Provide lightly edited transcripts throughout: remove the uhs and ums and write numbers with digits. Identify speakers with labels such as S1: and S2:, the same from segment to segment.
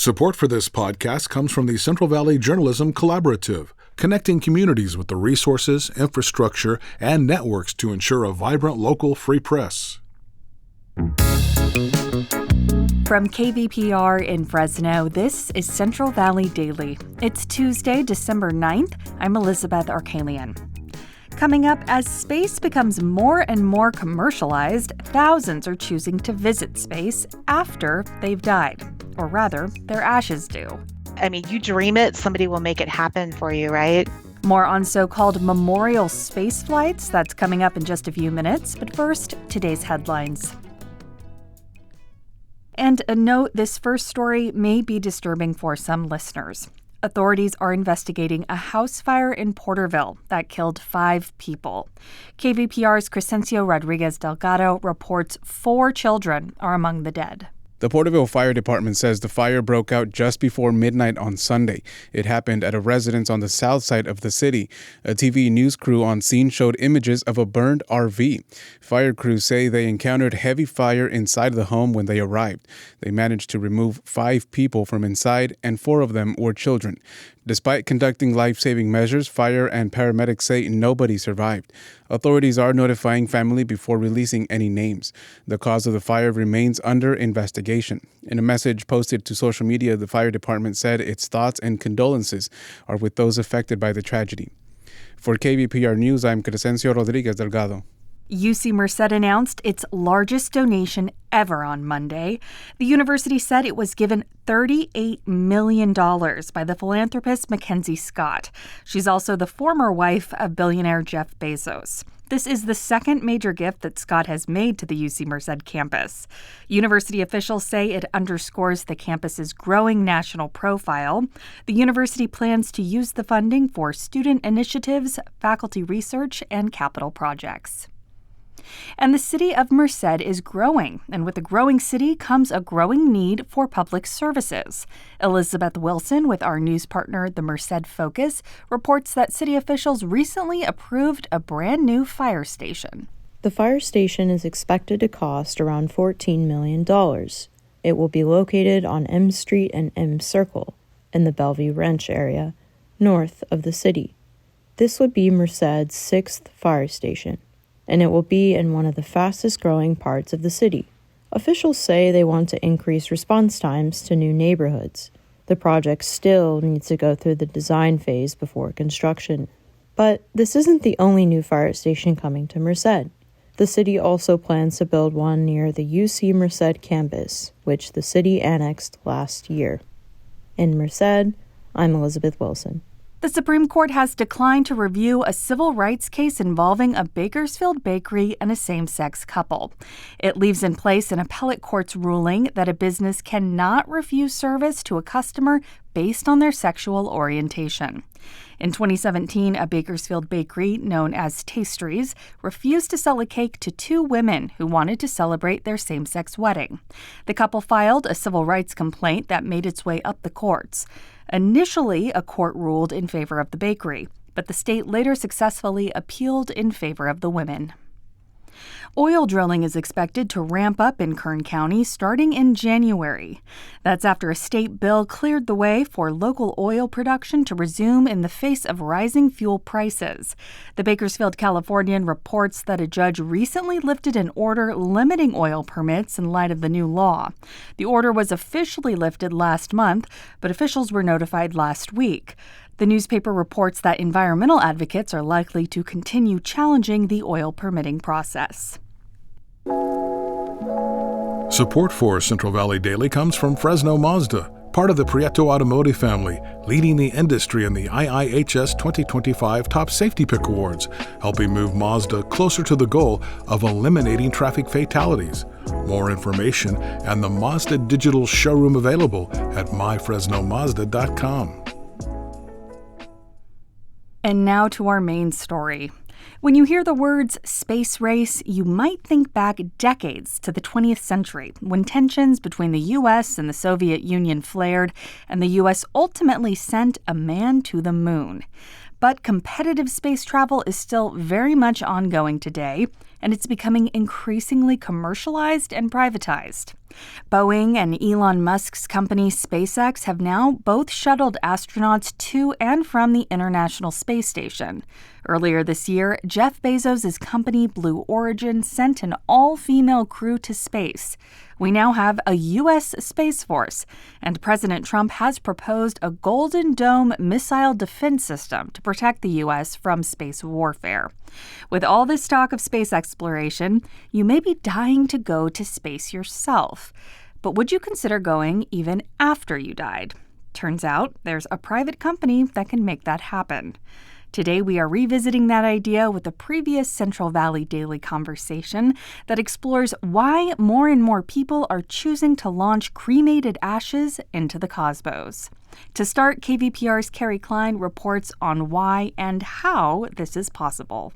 S1: Support for this podcast comes from the Central Valley Journalism Collaborative, connecting communities with the resources, infrastructure, and networks to ensure a vibrant local free press.
S2: From KVPR in Fresno, this is Central Valley Daily. It's Tuesday, December 9th. I'm Elizabeth Arkalian. Coming up, as space becomes more and more commercialized, thousands are choosing to visit space after they've died. Or rather, their ashes do.
S3: I mean, you dream it, somebody will make it happen for you, right?
S2: More on so-called memorial space flights. That's coming up in just a few minutes. But first, today's headlines. And a note, this first story may be disturbing for some listeners. Authorities are investigating a house fire in Porterville that killed 5 people. KVPR's Crescencio Rodriguez Delgado reports 4 children are among the dead.
S4: The Porterville Fire Department says the fire broke out just before midnight on Sunday. It happened at a residence on the south side of the city. A TV news crew on scene showed images of a burned RV. Fire crews say they encountered heavy fire inside the home when they arrived. They managed to remove 5 people from inside, and 4 of them were children. Despite conducting life-saving measures, fire and paramedics say nobody survived. Authorities are notifying family before releasing any names. The cause of the fire remains under investigation. In a message posted to social media, the fire department said its thoughts and condolences are with those affected by the tragedy. For KVPR News, I'm Crescencio Rodriguez Delgado.
S2: UC Merced announced its largest donation ever on Monday. The university said it was given $38 million by the philanthropist Mackenzie Scott. She's also the former wife of billionaire Jeff Bezos. This is the second major gift that Scott has made to the UC Merced campus. University officials say it underscores the campus's growing national profile. The university plans to use the funding for student initiatives, faculty research, and capital projects. And the city of Merced is growing, and with a growing city comes a growing need for public services. Elizabeth Wilson, with our news partner, the Merced Focus, reports that city officials recently approved a brand new fire station.
S5: The fire station is expected to cost around $14 million. It will be located on M Street and M Circle in the Bellevue Ranch area, north of the city. This would be Merced's 6th fire station, and it will be in one of the fastest-growing parts of the city. Officials say they want to increase response times to new neighborhoods. The project still needs to go through the design phase before construction. But this isn't the only new fire station coming to Merced. The city also plans to build one near the UC Merced campus, which the city annexed last year. In Merced, I'm Elizabeth Wilson.
S2: The Supreme Court has declined to review a civil rights case involving a Bakersfield bakery and a same-sex couple. It leaves in place an appellate court's ruling that a business cannot refuse service to a customer based on their sexual orientation. In 2017, a Bakersfield bakery known as Tastries refused to sell a cake to 2 women who wanted to celebrate their same-sex wedding. The couple filed a civil rights complaint that made its way up the courts. Initially, a court ruled in favor of the bakery, but the state later successfully appealed in favor of the women. Oil drilling is expected to ramp up in Kern County starting in January. That's after a state bill cleared the way for local oil production to resume in the face of rising fuel prices. The Bakersfield Californian reports that a judge recently lifted an order limiting oil permits in light of the new law. The order was officially lifted last month, but officials were notified last week. The newspaper reports that environmental advocates are likely to continue challenging the oil permitting process.
S1: Support for Central Valley Daily comes from Fresno Mazda, part of the Prieto Automotive family, leading the industry in the IIHS 2025 Top Safety Pick Awards, helping move Mazda closer to the goal of eliminating traffic fatalities. More information and the Mazda digital showroom available at myfresnomazda.com.
S2: And now to our main story. When you hear the words space race, you might think back decades to the 20th century, when tensions between the U.S. and the Soviet Union flared, and the U.S. ultimately sent a man to the moon. But competitive space travel is still very much ongoing today, and it's becoming increasingly commercialized and privatized. Boeing and Elon Musk's company SpaceX have now both shuttled astronauts to and from the International Space Station. Earlier this year, Jeff Bezos' company Blue Origin sent an all-female crew to space. We now have a U.S. Space Force, and President Trump has proposed a Golden Dome missile defense system to protect the U.S. from space warfare. With all this talk of space exploration, you may be dying to go to space yourself. But would you consider going even after you died? Turns out there's a private company that can make that happen. Today, we are revisiting that idea with a previous Central Valley Daily conversation that explores why more and more people are choosing to launch cremated ashes into the cosmos. To start, KVPR's Kerry Klein reports on why and how this is possible.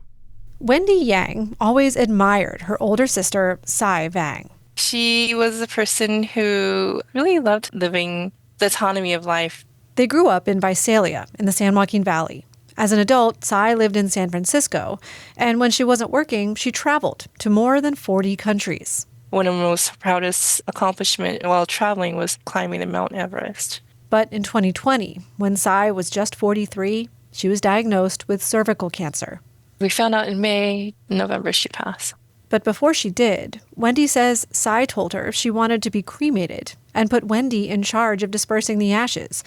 S6: Wendy Yang always admired her older sister, Sai Vang.
S7: She was a person who really loved living the autonomy of life.
S6: They grew up in Visalia in the San Joaquin Valley. As an adult, Sai lived in San Francisco, and when she wasn't working, she traveled to more than 40 countries.
S7: One of my most proudest accomplishments while traveling was climbing the Mount Everest.
S6: But in 2020, when Sai was just 43, she was diagnosed with cervical cancer.
S7: We found out in May, November she passed.
S6: But before she did, Wendy says Sai told her she wanted to be cremated and put Wendy in charge of dispersing the ashes.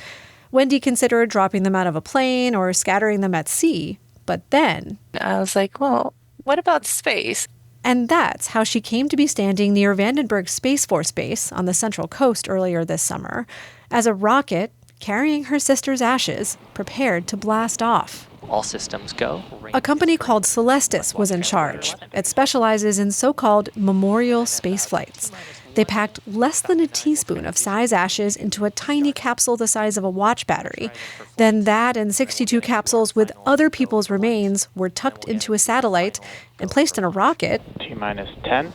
S6: Wendy considered dropping them out of a plane or scattering them at sea, but then
S7: I was like, well, what about space?
S6: And that's how she came to be standing near Vandenberg Space Force Base on the Central Coast earlier this summer, as a rocket carrying her sister's ashes prepared to blast off.
S8: All systems go.
S6: A company called Celestis was in charge. It specializes in so-called memorial space flights. They packed less than a teaspoon of Sai's ashes into a tiny capsule the size of a watch battery. Then that and 62 capsules with other people's remains were tucked into a satellite and placed in a rocket.
S8: T-minus 10,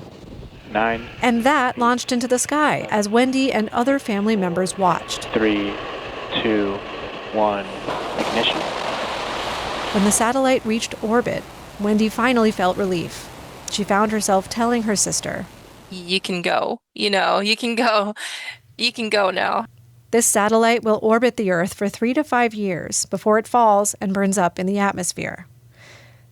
S8: 9.
S6: And that launched into the sky as Wendy and other family members watched.
S8: 3, 2, 1, ignition.
S6: When the satellite reached orbit, Wendy finally felt relief. She found herself telling her sister,
S7: You can go. You can go. You can go now.
S6: This satellite will orbit the Earth for 3 to 5 years before it falls and burns up in the atmosphere.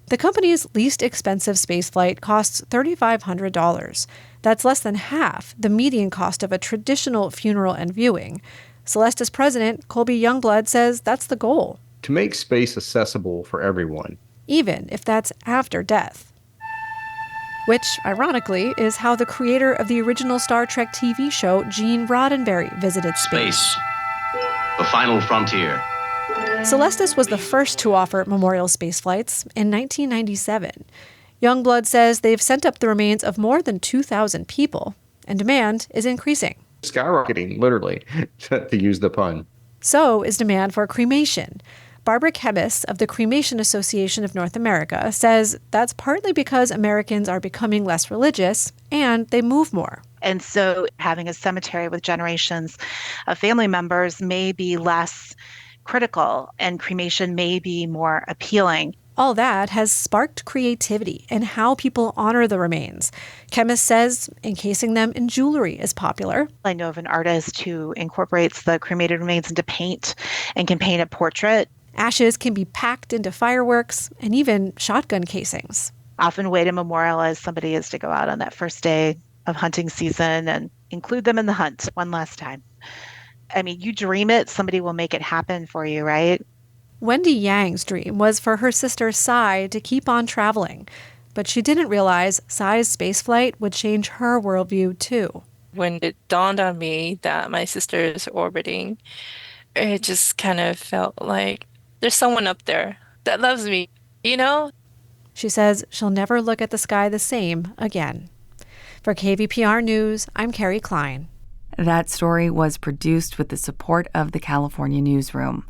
S6: The company's least expensive spaceflight costs $3,500. That's less than half the median cost of a traditional funeral and viewing. Celestis president Colby Youngblood says that's the goal.
S9: To make space accessible for everyone.
S6: Even if that's after death. Which, ironically, is how the creator of the original Star Trek TV show, Gene Roddenberry, visited space.
S10: The final frontier.
S6: Celestis was the first to offer memorial spaceflights in 1997. Youngblood says they've sent up the remains of more than 2,000 people, and demand is increasing.
S9: Skyrocketing, literally, to use the pun.
S6: So is demand for cremation. Barbara Kebis of the Cremation Association of North America says that's partly because Americans are becoming less religious and they move more.
S3: And so having a cemetery with generations of family members may be less critical and cremation may be more appealing.
S6: All that has sparked creativity in how people honor the remains. Kebis says encasing them in jewelry is popular.
S3: I know of an artist who incorporates the cremated remains into paint and can paint a portrait.
S6: Ashes can be packed into fireworks and even shotgun casings.
S3: Often a way to memorialize somebody is to go out on that first day of hunting season and include them in the hunt one last time. I mean, you dream it, somebody will make it happen for you, right?
S6: Wendy Yang's dream was for her sister Sai to keep on traveling, but she didn't realize Sai's spaceflight would change her worldview too.
S7: When it dawned on me that my sister is orbiting, it just kind of felt like there's someone up there that loves me,
S6: She says she'll never look at the sky the same again. For KVPR News, I'm Kerry Klein.
S2: That story was produced with the support of the California Newsroom.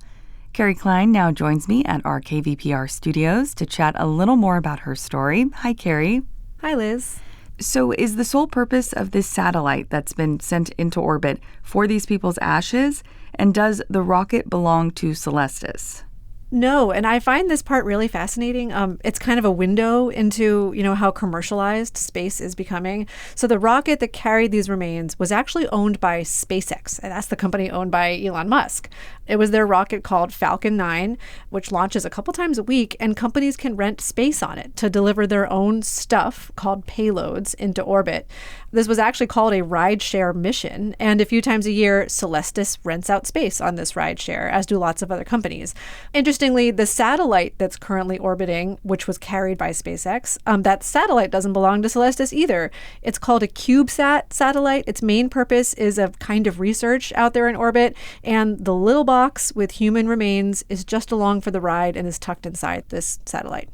S2: Kerry Klein now joins me at our KVPR studios to chat a little more about her story. Hi, Kerry.
S6: Hi, Liz.
S2: So is the sole purpose of this satellite that's been sent into orbit for these people's ashes? And does the rocket belong to Celestis?
S6: No, and I find this part really fascinating. It's kind of a window into, how commercialized space is becoming. So the rocket that carried these remains was actually owned by SpaceX, and that's the company owned by Elon Musk. It was their rocket called Falcon 9, which launches a couple times a week, and companies can rent space on it to deliver their own stuff called payloads into orbit. This was actually called a rideshare mission, and a few times a year, Celestis rents out space on this rideshare, as do lots of other companies. Interestingly, the satellite that's currently orbiting, which was carried by SpaceX, that satellite doesn't belong to Celestis either. It's called a CubeSat satellite. Its main purpose is a kind of research out there in orbit, and the little box with human remains is just along for the ride and is tucked inside this satellite.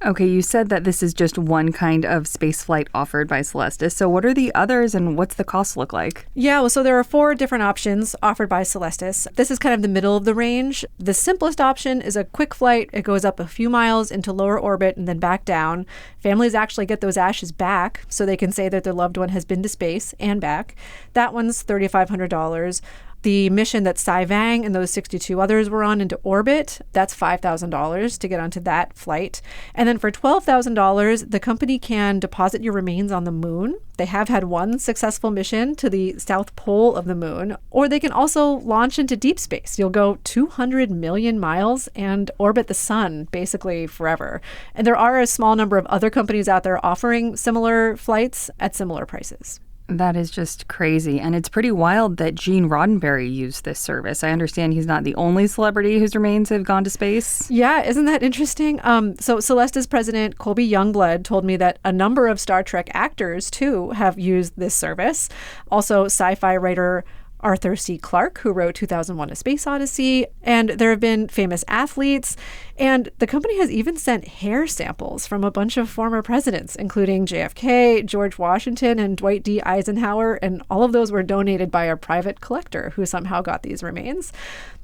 S2: Okay, you said that this is just one kind of spaceflight offered by Celestis. So what are the others and what's the cost look like?
S6: Yeah, well, so there are 4 different options offered by Celestis. This is kind of the middle of the range. The simplest option is a quick flight. It goes up a few miles into lower orbit and then back down. Families actually get those ashes back so they can say that their loved one has been to space and back. That one's $3,500. The mission that Sai Vang and those 62 others were on into orbit, that's $5,000 to get onto that flight. And then for $12,000, the company can deposit your remains on the moon. They have had one successful mission to the south pole of the moon, or they can also launch into deep space. You'll go 200 million miles and orbit the sun basically forever. And there are a small number of other companies out there offering similar flights at similar prices.
S2: That is just crazy. And it's pretty wild that Gene Roddenberry used this service. I understand he's not the only celebrity whose remains have gone to space.
S6: Yeah, isn't that interesting? So Celestis president Colby Youngblood told me that a number of Star Trek actors, too, have used this service. Also, sci-fi writer Arthur C. Clarke, who wrote 2001: A Space Odyssey, and there have been famous athletes, and the company has even sent hair samples from a bunch of former presidents, including JFK, George Washington, and Dwight D. Eisenhower, and all of those were donated by a private collector who somehow got these remains.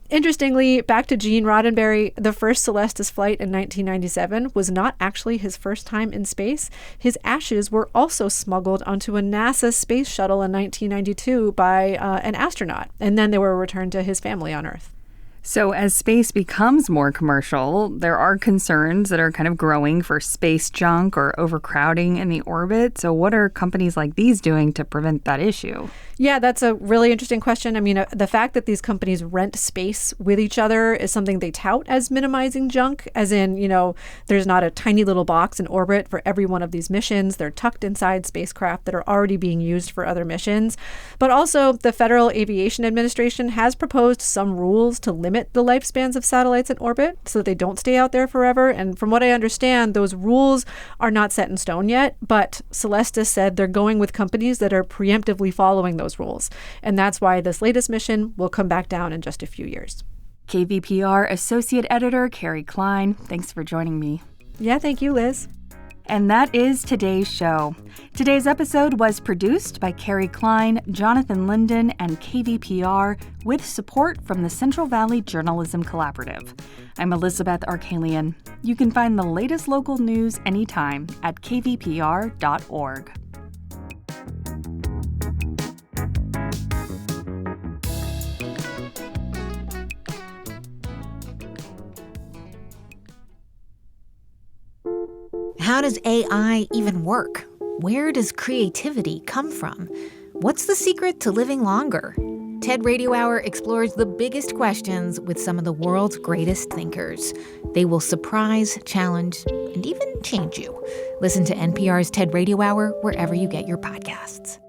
S6: Interestingly, back to Gene Roddenberry, the first Celestis flight in 1997 was not actually his first time in space. His ashes were also smuggled onto a NASA space shuttle in 1992 by an astronaut, and then they were returned to his family on Earth.
S2: So as space becomes more commercial, there are concerns that are kind of growing for space junk or overcrowding in the orbit. So what are companies like these doing to prevent that issue?
S6: Yeah, that's a really interesting question. I mean, the fact that these companies rent space with each other is something they tout as minimizing junk, as in, there's not a tiny little box in orbit for every one of these missions. They're tucked inside spacecraft that are already being used for other missions. But also, the Federal Aviation Administration has proposed some rules to limit the lifespans of satellites in orbit so that they don't stay out there forever. And from what I understand, those rules are not set in stone yet, but Celestis said they're going with companies that are preemptively following those rules. And that's why this latest mission will come back down in just a few years.
S2: KVPR Associate Editor Kerry Klein, thanks for joining me.
S6: Yeah, thank you, Liz.
S2: And that is today's show. Today's episode was produced by Kerry Klein, Jonathan Linden, and KVPR with support from the Central Valley Journalism Collaborative. I'm Elizabeth Arkalian. You can find the latest local news anytime at kvpr.org.
S11: How does AI even work? Where does creativity come from? What's the secret to living longer? TED Radio Hour explores the biggest questions with some of the world's greatest thinkers. They will surprise, challenge, and even change you. Listen to NPR's TED Radio Hour wherever you get your podcasts.